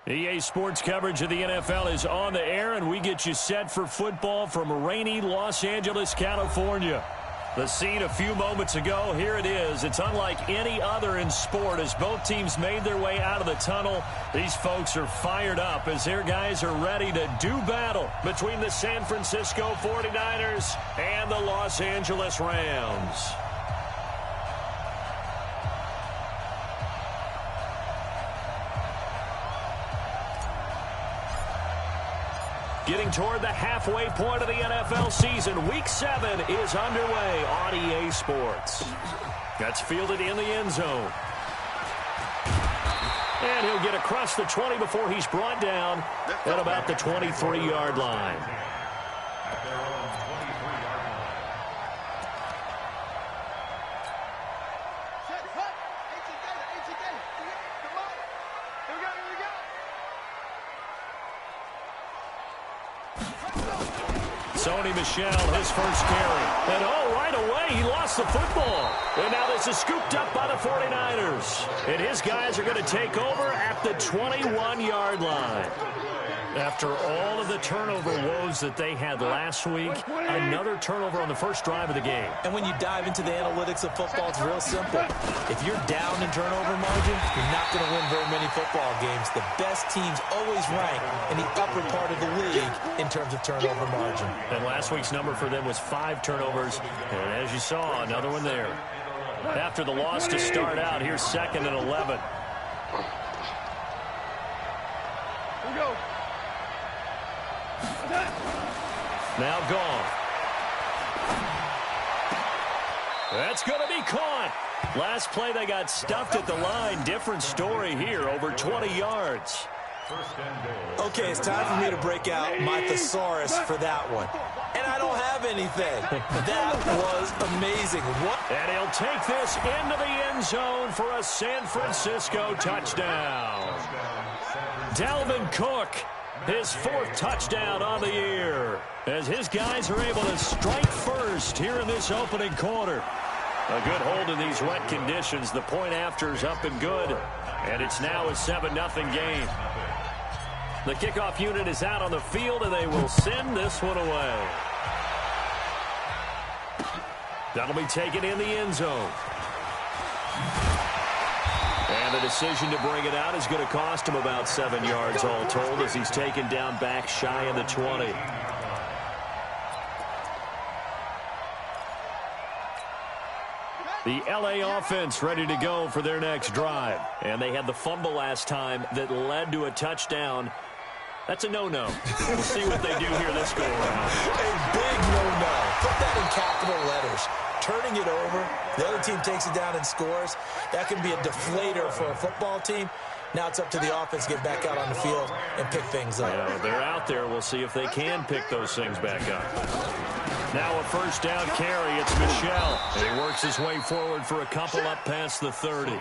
EA Sports coverage of the NFL is on the air, and we get you set for football from rainy Los Angeles, California. The scene a few moments ago, here it is. It's unlike any other in sport as both teams made their way out of the tunnel. These folks are fired up as their guys are ready to do battle between the San Francisco 49ers and the Los Angeles Rams. Getting toward the halfway point of the NFL season, Week 7 is underway on EA Sports. That's fielded in the end zone. And he'll get across the 20 before he's brought down at about the 23-yard line. Sony Michel, his first carry. And right away, he lost the football. And now this is scooped up by the 49ers. And his guys are going to take over at the 21-yard line. After all of the turnover woes that they had last week, another turnover on the first drive of the game. And when you dive into the analytics of football, it's real simple. If you're down in turnover margin, you're not going to win very many football games. The best teams always rank in the upper part of the league in terms of turnover margin. And last week's number for them was 5 turnovers. And as you saw, another one there. After the loss to start out, here's 2nd and 11. Here we go. Now gone. That's going to be caught. Last play, they got stuffed at the line. Different story here, over 20 yards. Okay, it's time for me to break out my thesaurus for that one. And I don't have anything. That was amazing. What? And he'll take this into the end zone for a San Francisco touchdown. Dalvin Cook, his 4th touchdown on the year, as his guys are able to strike first here in this opening quarter. A good hold in these wet conditions. The point after is up and good, and it's now a 7-0 game. The kickoff unit is out on the field, and they will send this one away. That'll be taken in the end zone. And the decision to bring it out is going to cost him about 7 yards all told as he's taken down back shy of the 20. The LA offense ready to go for their next drive. And they had the fumble last time that led to a touchdown. That's a no-no. We'll see what they do here this go-around. A big no-no. Put that in capital letters. Turning it over, the other team takes it down and scores. That can be a deflator for a football team. Now it's up to the offense to get back out on the field and pick things up. Yeah, they're out there. We'll see if they can pick those things back up. Now a first down carry. It's Michel. And he works his way forward for a couple up past the 30.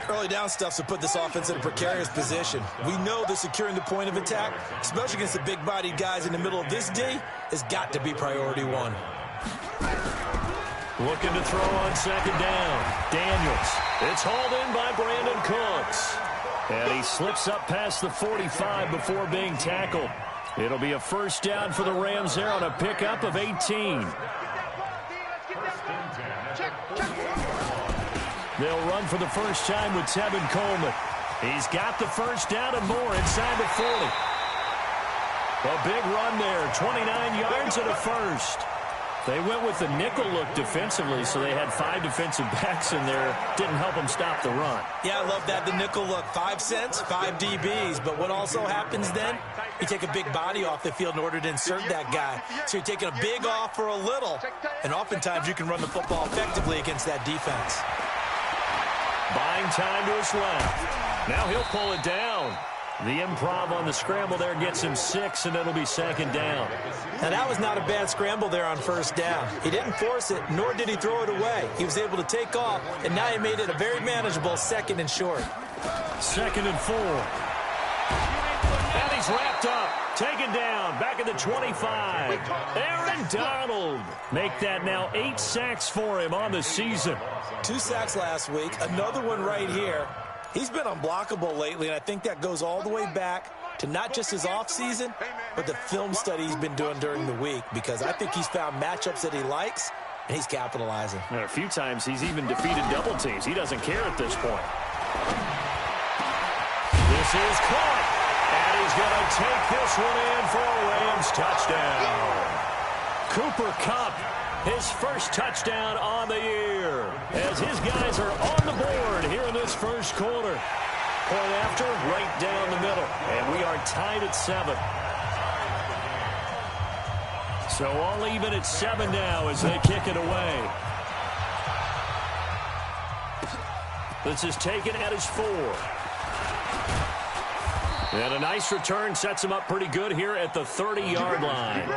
Early down stuffs to put this offense in a precarious position. We know that securing the point of attack, especially against the big-bodied guys in the middle of this D, has got to be priority 1. Looking to throw on 2nd down. Daniels. It's hauled in by Brandon Cooks. And he slips up past the 45 before being tackled. It'll be a first down for the Rams there on a pickup of 18. They'll run for the first time with Tevin Coleman. He's got the first down and more inside the 40. A big run there, 29 yards and a first. They went with the nickel look defensively, so they had 5 defensive backs in there. Didn't help them stop the run. Yeah, I love that, the nickel look. 5 cents, 5 DBs. But what also happens then, you take a big body off the field in order to insert that guy. So you're taking a big off for a little. And oftentimes you can run the football effectively against that defense. Buying time to his left. Now he'll pull it down. The improv on the scramble there gets him 6, and it'll be 2nd down. Now, that was not a bad scramble there on first down. He didn't force it, nor did he throw it away. He was able to take off, and now he made it a very manageable 2nd and short. 2nd and 4. And he's wrapped up. Taken down. Back at the 25. Aaron Donald. Make that now 8 sacks for him on the season. 2 sacks last week. Another one right here. He's been unblockable lately, and I think that goes all the way back to not just his offseason, but the film study he's been doing during the week, because I think he's found matchups that he likes, and he's capitalizing. And a few times he's even defeated double teams. He doesn't care at this point. This is caught, and he's going to take this one in for a Rams touchdown. Cooper Kupp, his first touchdown on the year, as his guys are on the board here in this first quarter. Point after, right down the middle, and we are tied at 7. So all even at 7 now as they kick it away. This is taken at his 4. And a nice return sets him up pretty good here at the 30-yard line.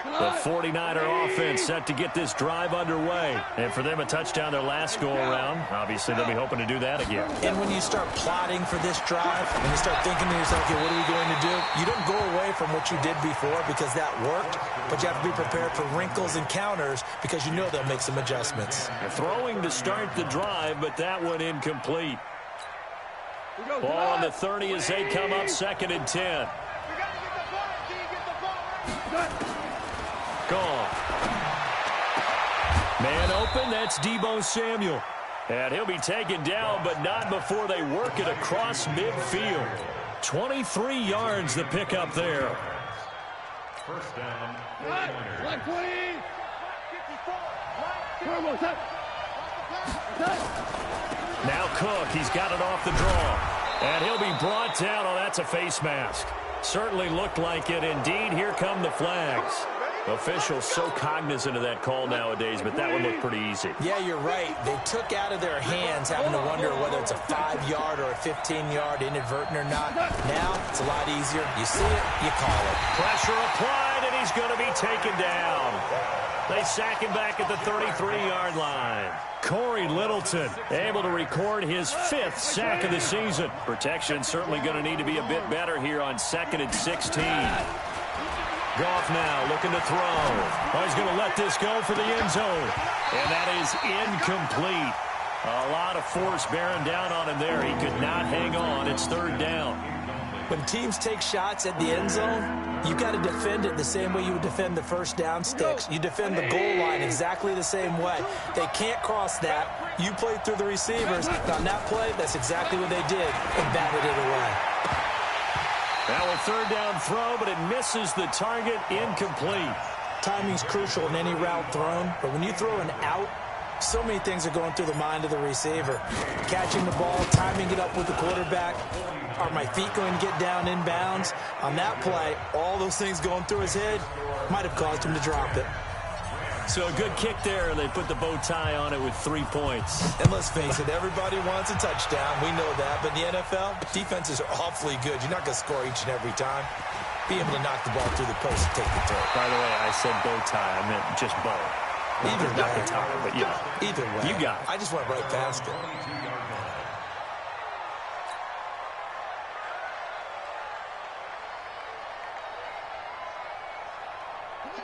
The 49er offense set to get this drive underway. And for them, a touchdown their last go-around. Obviously, they'll be hoping to do that again. And when you start plotting for this drive, and you start thinking to yourself, okay, what are we going to do? You don't go away from what you did before because that worked, but you have to be prepared for wrinkles and counters because you know they'll make some adjustments. They're throwing to start the drive, but that one incomplete. Ball on the 30 as they come up 2nd and 10. Gone. Man open, that's Deebo Samuel. And he'll be taken down, but not before they work it across midfield. 23 yards the pickup there. First down. Now Cook, he's got it off the draw. And he'll be brought down. Oh, that's a face mask. Certainly looked like it. Indeed, here come the flags. Officials so cognizant of that call nowadays, but that one looked pretty easy. Yeah, you're right. They took out of their hands having to wonder whether it's a 5-yard or a 15-yard inadvertent or not. Now, it's a lot easier. You see it, you call it. Pressure applied, and he's going to be taken down. They sack him back at the 33-yard line. Corey Littleton able to record his 5th sack of the season. Protection certainly going to need to be a bit better here on 2nd and 16. Goff now looking to throw. Oh, he's going to let this go for the end zone. And that is incomplete. A lot of force bearing down on him there. He could not hang on. It's 3rd down. When teams take shots at the end zone, you got to defend it the same way you would defend the first down sticks. You defend the goal line exactly the same way. They can't cross that. You play through the receivers. On that play, that's exactly what they did and batted it away. Now a 3rd down throw, but it misses the target, incomplete. Timing's crucial in any route thrown, but when you throw an out, so many things are going through the mind of the receiver. Catching the ball, timing it up with the quarterback. Are my feet going to get down inbounds? On that play, all those things going through his head might have caused him to drop it. So a good kick there, and they put the bow tie on it with 3 points. And let's face it, everybody wants a touchdown. We know that. But in the NFL, defenses are awfully good. You're not going to score each and every time. Be able to knock the ball through the post and take the turn. By the way, I said bow tie. I meant just bow. Either way. Not the tie, but yeah. Either way. You got it. I just went right past it.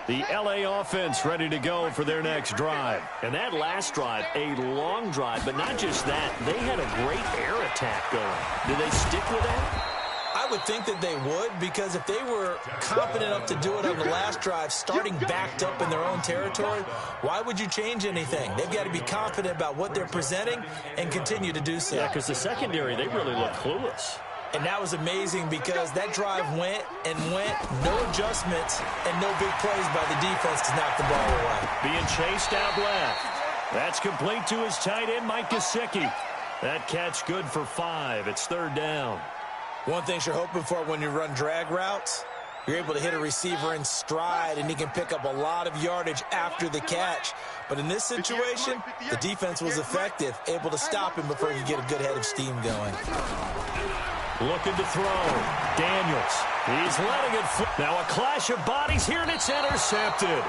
The LA offense ready to go for their next drive. And that last drive, a long drive, but not just that. They had a great air attack going. Do they stick with that? I would think that they would, because if they were confident enough to do it on the last drive, starting backed up in their own territory, why would you change anything? They've got to be confident about what they're presenting and continue to do so. Yeah, because the secondary, they really look clueless. And that was amazing because that drive went and went, no adjustments, and no big plays by the defense to knock the ball away. Being chased out left. That's complete to his tight end, Mike Gesicki. That catch good for 5. It's 3rd down. One thing you're hoping for when you run drag routes, you're able to hit a receiver in stride, and he can pick up a lot of yardage after the catch. But in this situation, the defense was effective, able to stop him before he could get a good head of steam going. Looking to throw. Daniels. He's letting it fly. Now a clash of bodies here, and it's intercepted.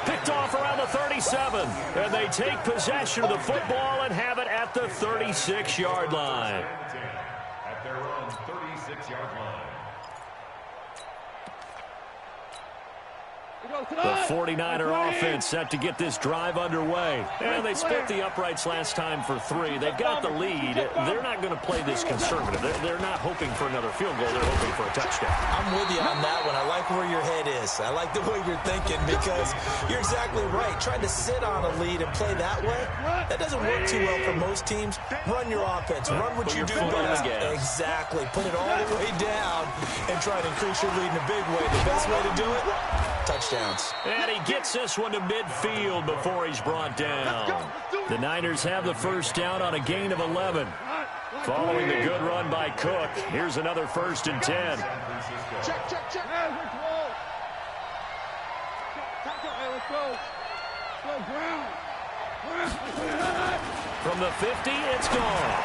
Picked off around the 37. And they take possession of the football and have it at the 36-yard line. At their own 36-yard line. The 49er offense set to get this drive underway. And they split the uprights last time for 3. They've got the lead. They're not going to play this conservative. They're not hoping for another field goal. They're hoping for a touchdown. I'm with you on that one. I like where your head is. I like the way you're thinking because you're exactly right. Trying to sit on a lead and play that way, that doesn't work too well for most teams. Run your offense. Run what you do best. Exactly. Put it all the way down and try to increase your lead in a big way. The best way to do it? Touchdowns. And he gets this one to midfield before he's brought down. The Niners have the first down on a gain of 11. Following the good run by Cook, here's another 1st and 10. Check. Let's go. From the 50, it's gone.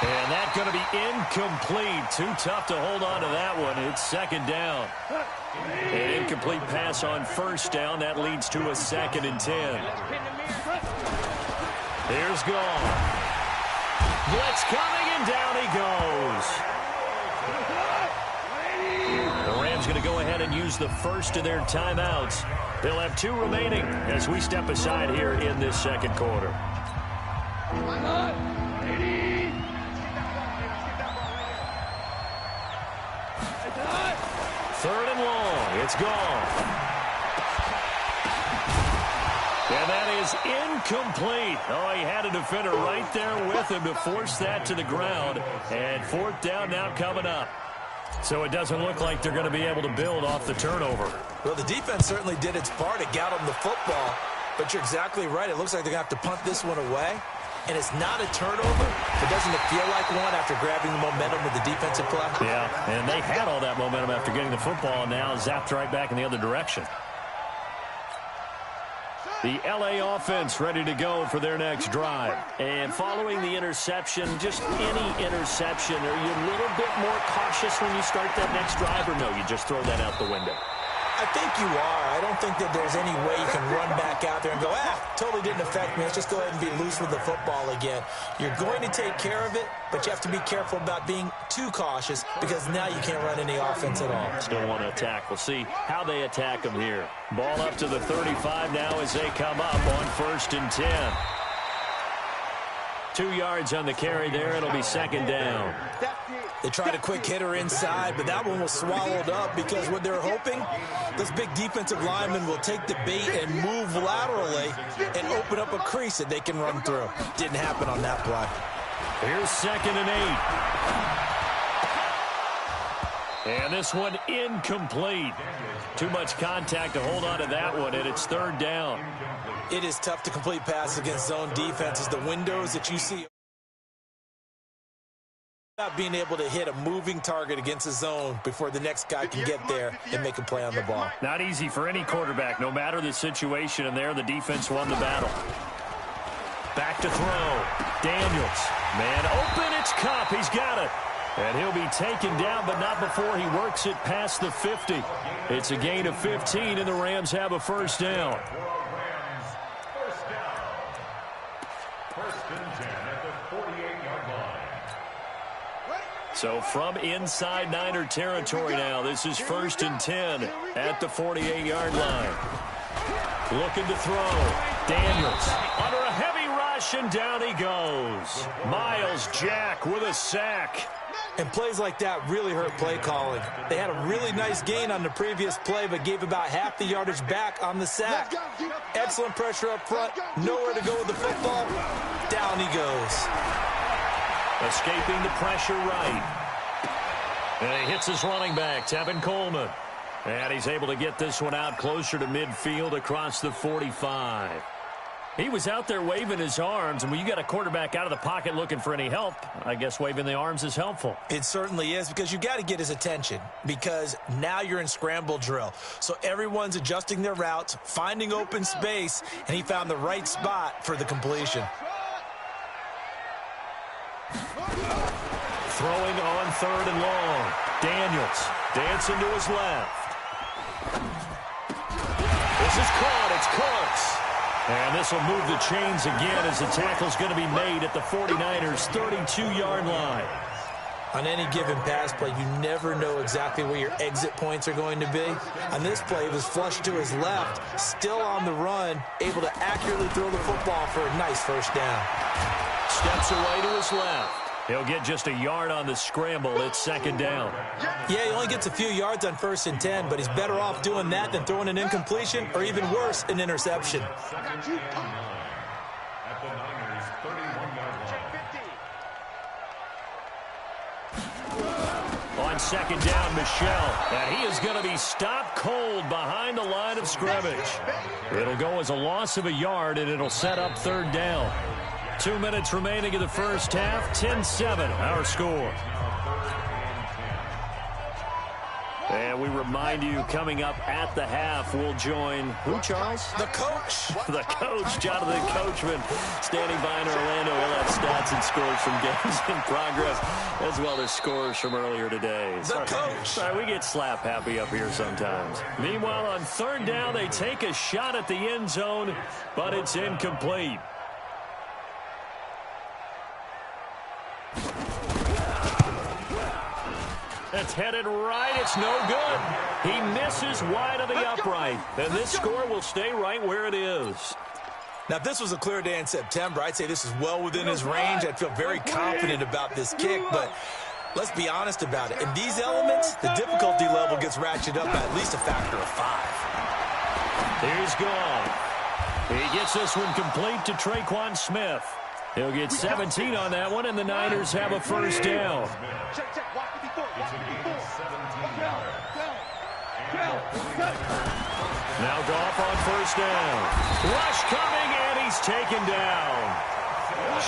And that's going to be incomplete. Too tough to hold on to that one. It's 2nd down. An incomplete pass on 1st down. That leads to a 2nd and 10. Here's Gone. Blitz coming, and down he goes. The Rams going to go ahead and use the first of their timeouts. They'll have 2 remaining as we step aside here in this 2nd quarter. 3rd and long. It's gone. And that is incomplete. Oh, he had a defender right there with him to force that to the ground. And 4th down now coming up. So it doesn't look like they're going to be able to build off the turnover. Well, the defense certainly did its part to get them the football. But you're exactly right. It looks like they're going to have to punt this one away. And it's not a turnover. But doesn't it feel like one after grabbing the momentum with the defensive play? Yeah, and they had all that momentum after getting the football, and now zapped right back in the other direction. The L.A. offense ready to go for their next drive. And following the interception, just any interception, are you a little bit more cautious when you start that next drive, or no, you just throw that out the window? I think you are. I don't think that there's any way you can run back out there and go, totally didn't affect me. Let's just go ahead and be loose with the football again. You're going to take care of it, but you have to be careful about being too cautious because now you can't run any offense at all. Still want to attack. We'll see how they attack them here. Ball up to the 35 now as they come up on 1st and 10. 2 yards on the carry there. It'll be 2nd down. They tried a quick hitter inside, but that one was swallowed up because what they're hoping, those big defensive linemen will take the bait and move laterally and open up a crease that they can run through. Didn't happen on that play. Here's 2nd and 8. And this one incomplete. Too much contact to hold on to that one, and it's 3rd down. It is tough to complete passes against zone defenses. The windows that you see not being able to hit a moving target against a zone before the next guy can get there and make a play on the ball. Not easy for any quarterback, no matter the situation, and there the defense won the battle. Back to throw. Daniels. Man open, it's Kupp. He's got it. And he'll be taken down, but not before he works it past the 50. It's a gain of 15, and the Rams have a 1st down. So from inside Niner territory now, this is 1st and 10 at the 48-yard line. Looking to throw. Daniels under a heavy rush, and down he goes. Myles Jack with a sack. And plays like that really hurt play calling. They had a really nice gain on the previous play, but gave about half the yardage back on the sack. Excellent pressure up front. Nowhere to go with the football. Down he goes. Escaping the pressure right. And he hits his running back, Tevin Coleman. And he's able to get this one out closer to midfield across the 45. He was out there waving his arms, and when you got a quarterback out of the pocket looking for any help, I guess waving the arms is helpful. It certainly is, because you got to get his attention, because now you're in scramble drill. So everyone's adjusting their routes, finding open space, and he found the right spot for the completion. Throwing on 3rd and long. Daniels dancing to his left. This is caught. It's Cooks. And this will move the chains again as the tackle's going to be made at the 49ers' 32-yard line. On any given pass play, you never know exactly where your exit points are going to be. On this play, he was flushed to his left, still on the run, able to accurately throw the football for a nice first down. Steps away to his left. He'll get just a yard on the scramble. It's second down. Yeah, he only gets a few yards on 1st and 10, but he's better off doing that than throwing an incompletion or even worse, an interception. At the Niners' 31-yard line. On second down, Michel. And he is going to be stopped cold behind the line of scrimmage. It'll go as a loss of a yard, and it'll set up third down. 2 minutes remaining in the first half. 10-7, our score. And we remind you, coming up at the half, we'll join who, Charles? The coach. The coach, Jonathan Coachman, standing by in Orlando. He'll have stats and scores from games in progress, as well as scores from earlier today. Sorry, we get slap happy up here sometimes. Meanwhile, on third down, they take a shot at the end zone, but it's incomplete. It's headed right. It's no good. He misses wide of the upright. And this score will stay right where it is. Now, if this was a clear day in September, I'd say this is well within his range. I'd feel very confident about this kick, but let's be honest about it. In these elements, the difficulty level gets ratcheted up by at least a factor of 5. He's gone. He gets this one complete to Traquan Smith. He'll get 17 on that one, and the Niners have a first down. Now Goff on first down. Rush coming, and he's taken down.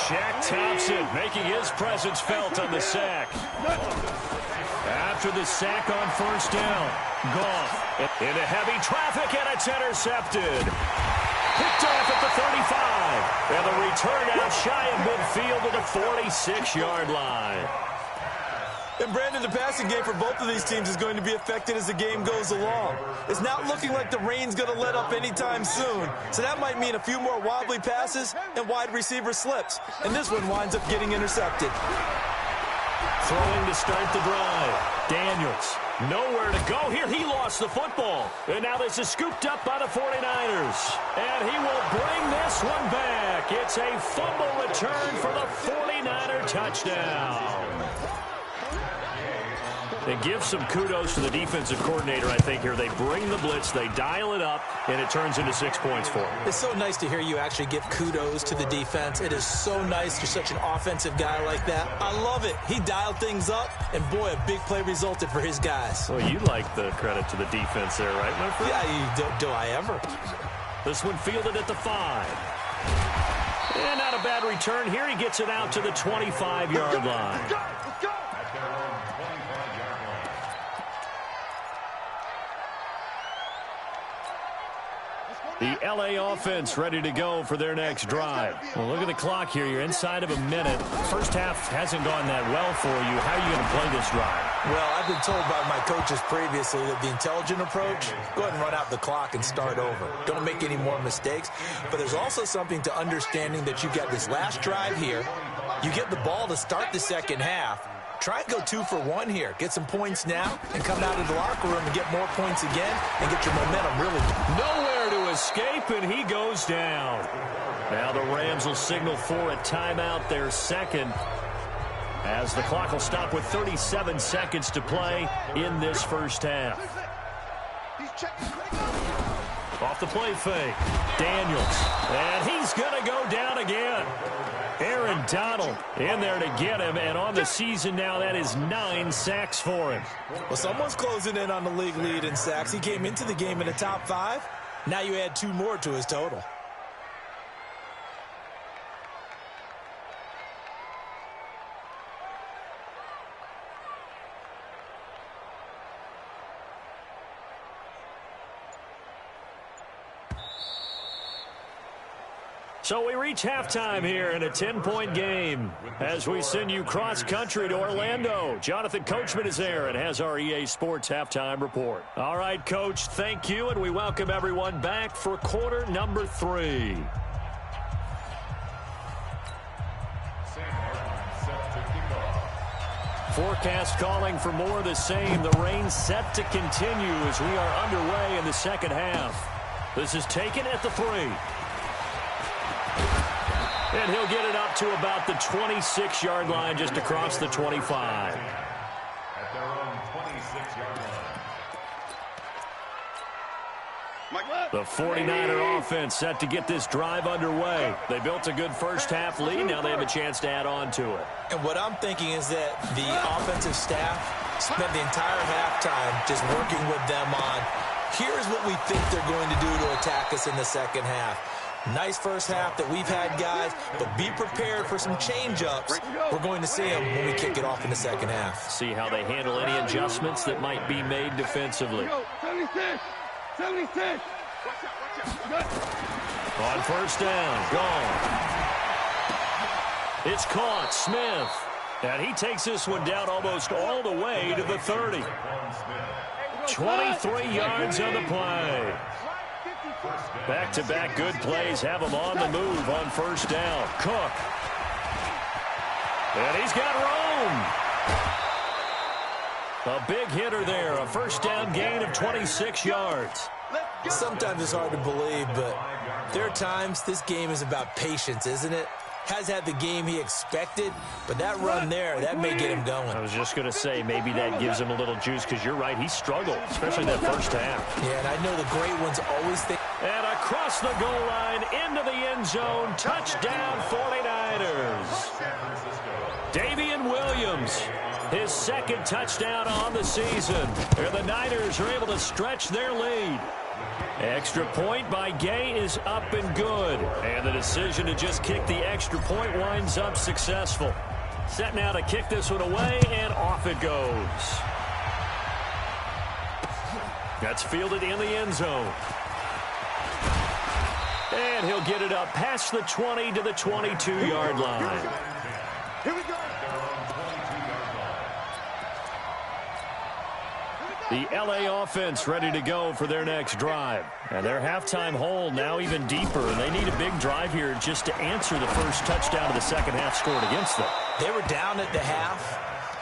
Shaq Thompson making his presence felt on the sack. After the sack on first down, Goff into heavy traffic, and it's intercepted. Picked off at the 35. And the return out shy of midfield to the 46-yard line. And, Brandon, the passing game for both of these teams is going to be affected as the game goes along. It's not looking like the rain's going to let up anytime soon. So that might mean a few more wobbly passes and wide receiver slips. And this one winds up getting intercepted. Throwing to start the drive. Daniels, nowhere to go here. He lost the football. And now this is scooped up by the 49ers. And he will bring this one back. It's a fumble return for the 49er touchdown. They give some kudos to the defensive coordinator, I think, here. They bring the blitz, they dial it up, and it turns into 6 points for them. It's so nice to hear you actually give kudos to the defense. It is so nice you're such an offensive guy like that. I love it. He dialed things up, and boy, a big play resulted for his guys. Well, you like the credit to the defense there, right, my friend? Yeah, do I ever? This one fielded at the 5. And not a bad return here. He gets it out to the 25-yard line. The L.A. offense ready to go for their next drive. Well, look at the clock here. You're inside of a minute. First half hasn't gone that well for you. How are you going to play this drive? Well, I've been told by my coaches previously that the intelligent approach, go ahead and run out the clock and start over. Don't make any more mistakes. But there's also something to understanding that you got this last drive here. You get the ball to start the second half. Try and go 2 for 1 here. Get some points now and come out of the locker room and get more points again and get your momentum really. Nowhere to escape, and he goes down. Now the Rams will signal for a timeout, their second, as the clock will stop with 37 seconds to play in this first half. Off the play fake. Daniels. And he's going to go down again. Aaron Donald in there to get him, and on the season now, that is 9 sacks for him. Well, someone's closing in on the league lead in sacks. He came into the game in the top 5. Now you add 2 more to his total. So we reach halftime here in a 10-point game as we send you cross-country to Orlando. Jonathan Coachman is there and has our EA Sports halftime report. All right, Coach, thank you, and we welcome everyone back for quarter number 3. forecast calling for more of the same. The rain set to continue as we are underway in the second half. This is taken at the 3. And he'll get it up to about the 26-yard line, just across the 25. At their own 26-yard line. The 49er offense set to get this drive underway. They built a good first-half lead. Now they have a chance to add on to it. And what I'm thinking is that the offensive staff spent the entire halftime just working with them on, here's what we think they're going to do to attack us in the second half. Nice first half that we've had, guys, but be prepared for some change-ups. We're going to see them when we kick it off in the second half. See how they handle any adjustments that might be made defensively. 76! 76! On first down, gone. It's caught, Smith. And he takes this one down almost all the way to the 30. 23 yards on the play. Back-to-back good plays have him on the move on first down. Cook. And he's got room. A big hitter there. A first down gain of 26 yards. Sometimes it's hard to believe, but there are times this game is about patience, isn't it? Has had the game he expected, but that run there, that may get him going. I was just going to say, maybe that gives him a little juice, because you're right, he struggled, especially that first half. Yeah, and I know the great ones always think. And across the goal line, into the end zone, touchdown 49ers. Davian Williams, his second touchdown on the season. And the Niners are able to stretch their lead. Extra point by Gay is up and good. And the decision to just kick the extra point winds up successful. Set now to kick this one away, and off it goes. That's fielded in the end zone. And he'll get it up past the 20 to the 22-yard line. Here we go. The LA offense ready to go for their next drive. And their halftime hole now even deeper. And they need a big drive here just to answer the first touchdown of the second half scored against them. They were down at the half.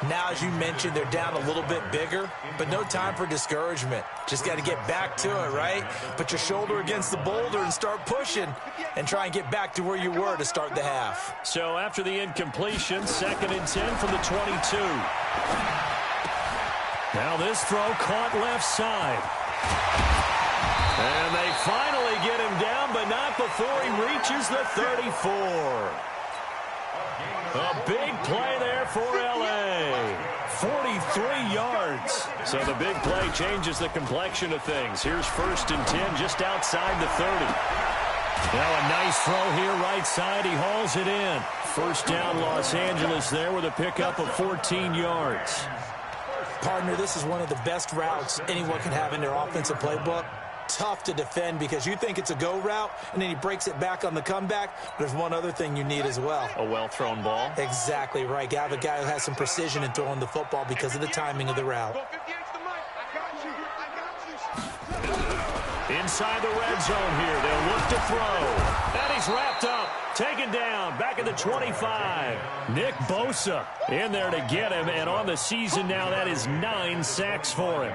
Now, as you mentioned, they're down a little bit bigger, but no time for discouragement. Just got to get back to it, right? Put your shoulder against the boulder and start pushing and try and get back to where you were to start the half. So after the incompletion, 2nd and 10 from the 22. Now this throw caught left side. And they finally get him down, but not before he reaches the 34. A big play there for L.A. 43 yards. So the big play changes the complexion of things. Here's 1st and 10 just outside the 30. Now a nice throw here right side. He hauls it in. First down Los Angeles there with a pickup of 14 yards. Partner, this is one of the best routes anyone can have in their offensive playbook. Tough to defend because you think it's a go route, and then he breaks it back on the comeback. There's one other thing you need as well. A well-thrown ball. Exactly right. You have a guy who has some precision in throwing the football because of the timing of the route. Inside the red zone here. They'll look to throw. And he's wrapped up. Taken down. Back at the 25. Nick Bosa in there to get him. And on the season now, that is 9 sacks for him.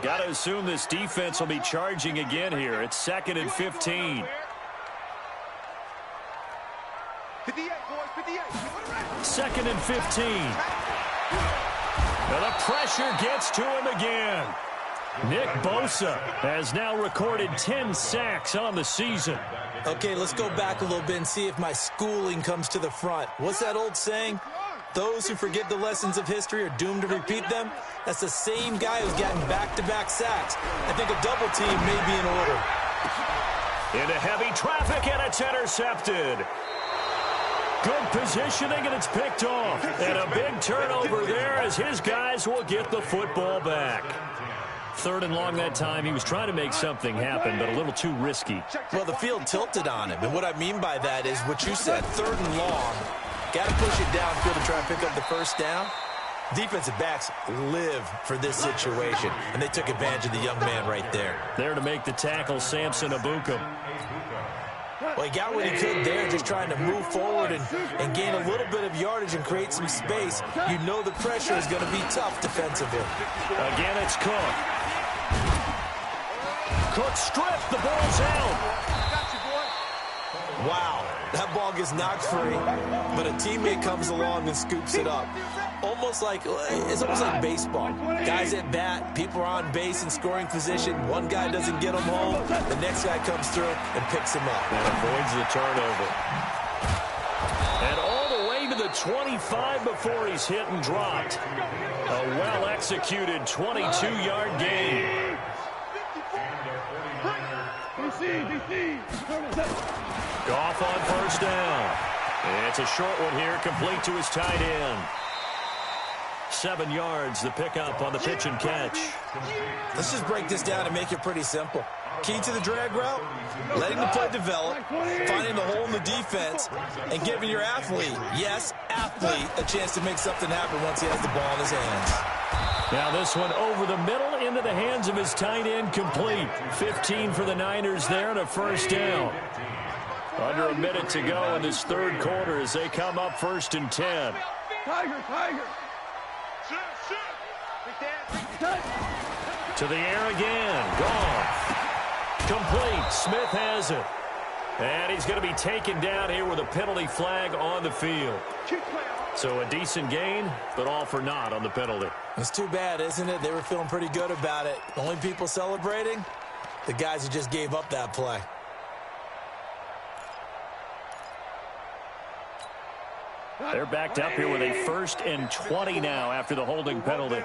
Got to assume this defense will be charging again here. It's 2nd and 15. 2nd and 15. Now the pressure gets to him again. Nick Bosa has now recorded 10 sacks on the season. Okay, let's go back a little bit and see if my schooling comes to the front. What's that old saying? Those who forget the lessons of history are doomed to repeat them. That's the same guy who's gotten back-to-back sacks. I think a double team may be in order. Into heavy traffic, and it's intercepted. Good positioning, and it's picked off. And a big turnover there as his guys will get the football back. 3rd and long that time. He was trying to make something happen, but a little too risky. Well, the field tilted on him. And what I mean by that is what you said, 3rd and long. Got to push it downfield to try and pick up the first down. Defensive backs live for this situation, and they took advantage of the young man right there. There to make the tackle, Samson Abukum. Well, he got what he could there, just trying to move forward and gain a little bit of yardage and create some space. You know the pressure is going to be tough defensively. Again, it's Cook. Cook stripped. The ball's out. Wow, that ball gets knocked free, but a teammate comes along and scoops it up. It's almost like baseball. Guys at bat, people are on base in scoring position. One guy doesn't get them home. The next guy comes through and picks him up. And avoids the turnover. And all the way to the 25 before he's hit and dropped. A well-executed 22-yard gain. Goff on first down. It's a short one here, complete to his tight end. 7 yards, the pickup on the pitch and catch. Let's just break this down and make it pretty simple. Key to the drag route, letting the play develop, finding the hole in the defense, and giving your athlete, yes, athlete, a chance to make something happen once he has the ball in his hands. Now this one over the middle into the hands of his tight end, complete. 15 for the Niners there and a first down. Under a minute to go in this third quarter as they come up 1st and 10. Tiger. To the air again. Goff. Complete. Smith has it. And he's going to be taken down here with a penalty flag on the field. So a decent gain, but all for naught on the penalty. It's too bad, isn't it? They were feeling pretty good about it. The only people celebrating, the guys who just gave up that play. They're backed up here with a 1st and 20 now after the holding penalty.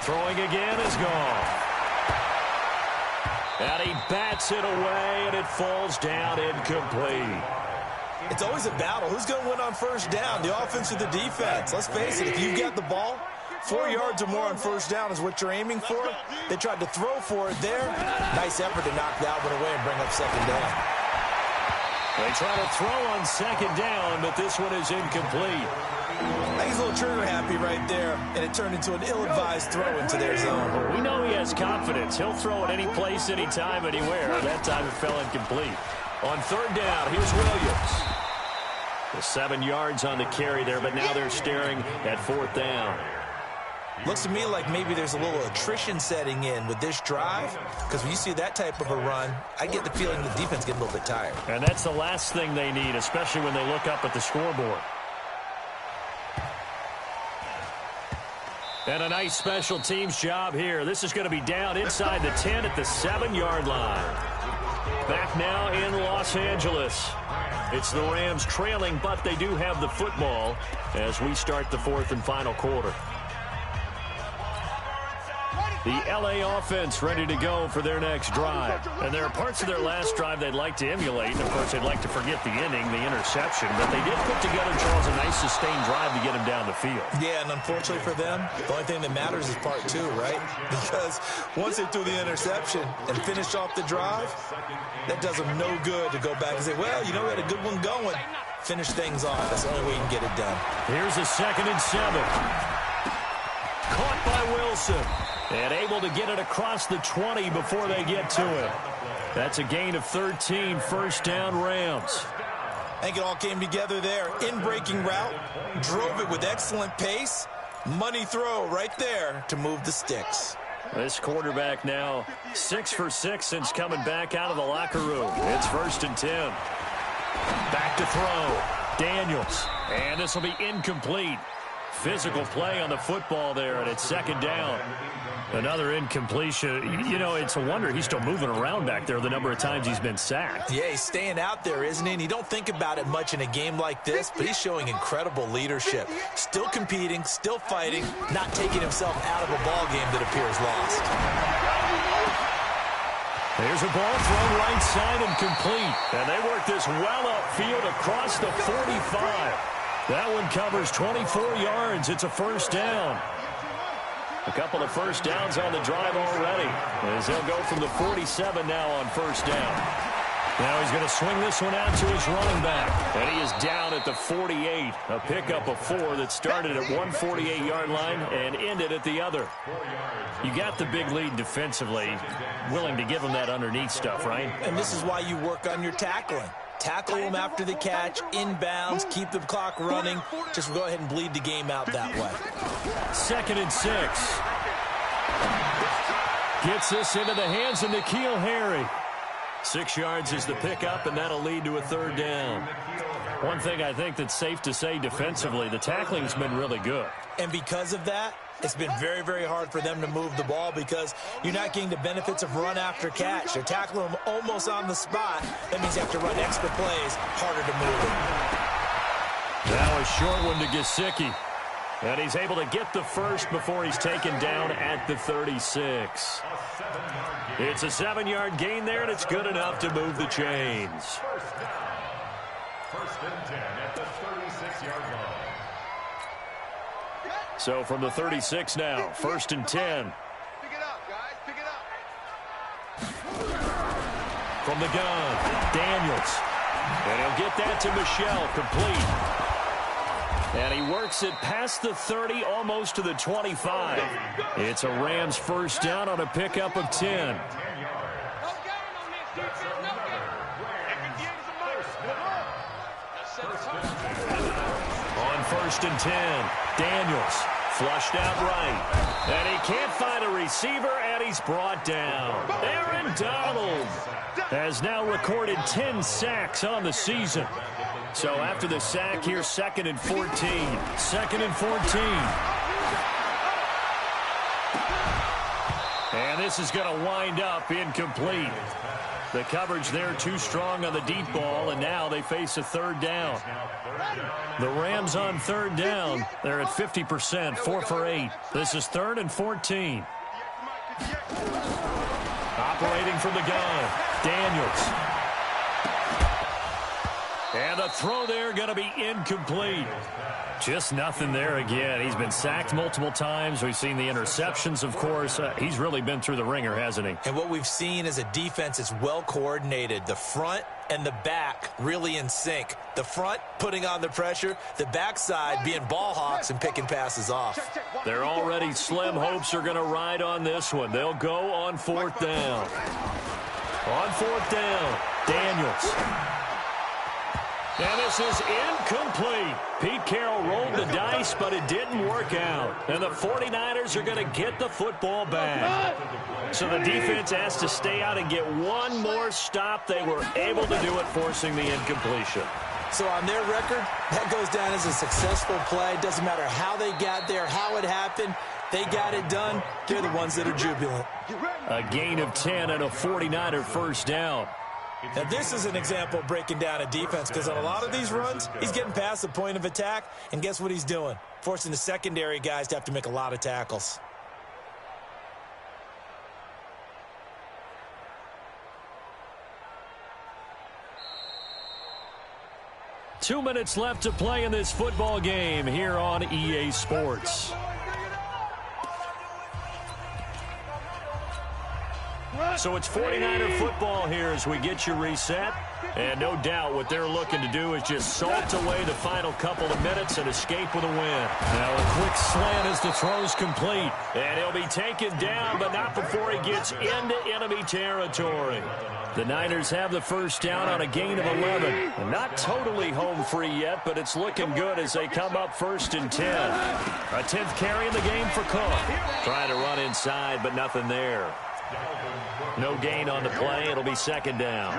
Throwing again is gone. And he bats it away, and it falls down incomplete. It's always a battle. Who's going to win on first down, the offense or the defense? Let's face it, if you've got the ball, 4 yards or more on first down is what you're aiming for. They tried to throw for it there. Nice effort to knock that one away and bring up second down. They try to throw on second down, but this one is incomplete. I think he's a little trigger happy right there, and it turned into an ill-advised throw into their zone. We know he has confidence. He'll throw it any place, anytime, anywhere. That time it fell incomplete. On third down, here's Williams. The 7 yards on the carry there, but now they're staring at 4th down. Looks to me like maybe there's a little attrition setting in with this drive, because when you see that type of a run, I get the feeling the defense gets a little bit tired. And that's the last thing they need, especially when they look up at the scoreboard. And a nice special teams job here. This is going to be down inside the 10 at the 7-yard line. Back now in Los Angeles. It's the Rams trailing, but they do have the football as we start the 4th and final quarter. The LA offense ready to go for their next drive. And there are parts of their last drive they'd like to emulate. And, of course, they'd like to forget the inning, the interception. But they did put together, Charles, a nice sustained drive to get them down the field. Yeah, and unfortunately for them, the only thing that matters is part 2, right? Because once they threw the interception and finished off the drive, that does them no good to go back and say, well, you know, we had a good one going. Finish things off. That's the only way you can get it done. Here's a 2nd and 7. Caught by Wilson. And able to get it across the 20 before they get to it. That's a gain of 13, first down Rams. I think it all came together there. In-breaking route, drove it with excellent pace. Money throw right there to move the sticks. This quarterback now 6 for 6 since coming back out of the locker room. It's 1st and 10. Back to throw. Daniels. And this will be incomplete. Physical play on the football there, and it's 2nd down. Another incompletion. You know, it's a wonder he's still moving around back there the number of times he's been sacked. Yeah, he's staying out there, isn't he? And you don't think about it much in a game like this, but he's showing incredible leadership. Still competing, still fighting, not taking himself out of a ball game that appears lost. There's a ball thrown right side and complete. And they work this well upfield across the 45. That one covers 24 yards. It's a first down. A couple of first downs on the drive already, as they'll go from the 47 now on first down. Now he's going to swing this one out to his running back. And he is down at the 48. A pickup of 4 that started at one 48-yard line and ended at the other. You got the big lead defensively. Willing to give him that underneath stuff, right? And this is why you work on your tackling. Tackle them after the catch, inbounds, keep the clock running. Just go ahead and bleed the game out that way. 2nd and 6. Gets this into the hands of N'Keal Harry. 6 yards is the pickup, and that'll lead to a 3rd down. One thing I think that's safe to say defensively, the tackling's been really good. And because of that, it's been very, very hard for them to move the ball because you're not getting the benefits of run after catch. They're tackling them almost on the spot. That means you have to run extra plays, harder to move it. Now a short one to Gesicki. And he's able to get the first before he's taken down at the 36. It's a 7-yard gain there, and it's good enough to move the chains. First and 10 at the 36-yard line. So from the 36 now, 1st and 10. Pick it up, guys. Pick it up. From the gun, Daniels. And he'll get that to Michel, complete. And he works it past the 30, almost to the 25. It's a Rams first down on a pickup of 10. On 1st and 10, Daniels flushed out right. And he can't find a receiver, and he's brought down. Aaron Donald has now recorded 10 sacks on the season. So after the sack, here's 2nd and 14. 2nd and 14. And this is going to wind up incomplete. The coverage there too strong on the deep ball, and now they face a 3rd down. The Rams on 3rd down. They're at 50%, 4 for 8. This is 3rd and 14. Operating from the gun, Daniels. And the throw there going to be incomplete. Just nothing there again. He's been sacked multiple times. We've seen the interceptions, of course. He's really been through the ringer, hasn't he? And what we've seen is a defense that's well coordinated. The front and the back really in sync. The front putting on the pressure. The backside being ball hawks and picking passes off. Their already slim hopes are going to ride on this one. They'll go on 4th down. On 4th down, Daniels. And this is incomplete. Pete Carroll rolled the dice, but it didn't work out. And the 49ers are going to get the football back. So the defense has to stay out and get one more stop. They were able to do it, forcing the incompletion. So on their record, that goes down as a successful play. Doesn't matter how they got there, how it happened. They got it done. They're the ones that are jubilant. A gain of 10 and a 49er first down. Now, this is an example of breaking down a defense because on a lot of these runs, he's getting past the point of attack, and guess what he's doing? Forcing the secondary guys to have to make a lot of tackles. Two minutes left to play in this football game here on EA Sports. So it's 49er football here as we get you reset. And no doubt what they're looking to do is just salt away the final couple of minutes and escape with a win. Now a quick slant as the throw's complete. And he'll be taken down, but not before he gets into enemy territory. The Niners have the first down on a gain of 11. Not totally home free yet, but it's looking good as they come up 1st and 10. A 10th carry in the game for Cook. Trying to run inside, but nothing there. No gain on the play. It'll be 2nd down.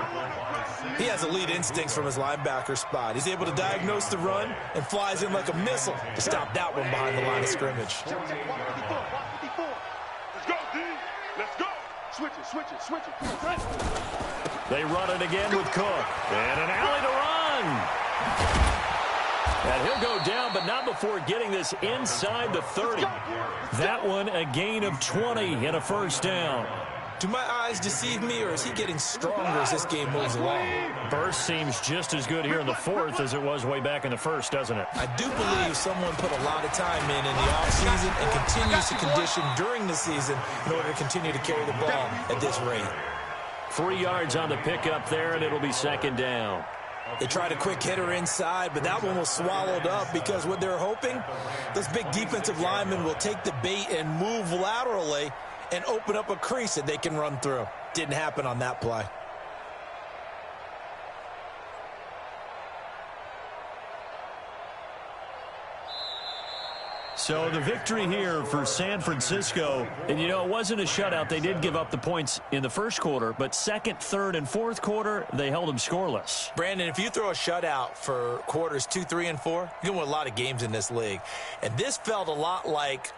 He has elite instincts from his linebacker spot. He's able to diagnose the run and flies in like a missile to stop that one behind the line of scrimmage. Let's go, D. Let's go. Switch it. They run it again with Cook. And an alley to run. And he'll go down, but not before getting this inside the 30. That one a gain of 20 and a first down. Do my eyes deceive me, or is he getting stronger as this game moves along? Burst seems just as good here in the 4th as it was way back in the 1st, doesn't it? I do believe someone put a lot of time in the offseason and continues to condition during the season in order to continue to carry the ball at this rate. 3 yards on the pickup there, and it'll be second down. They tried a quick hitter inside, but that one was swallowed up because what they're hoping, those big defensive linemen will take the bait and move laterally and open up a crease that they can run through. Didn't happen on that play. So the victory here for San Francisco. And, you know, it wasn't a shutout. They did give up the points in the first quarter, but second, third, and fourth quarter, they held them scoreless. Brandon, if you throw a shutout for quarters 2, 3, and 4, you're going to win a lot of games in this league. And this felt a lot like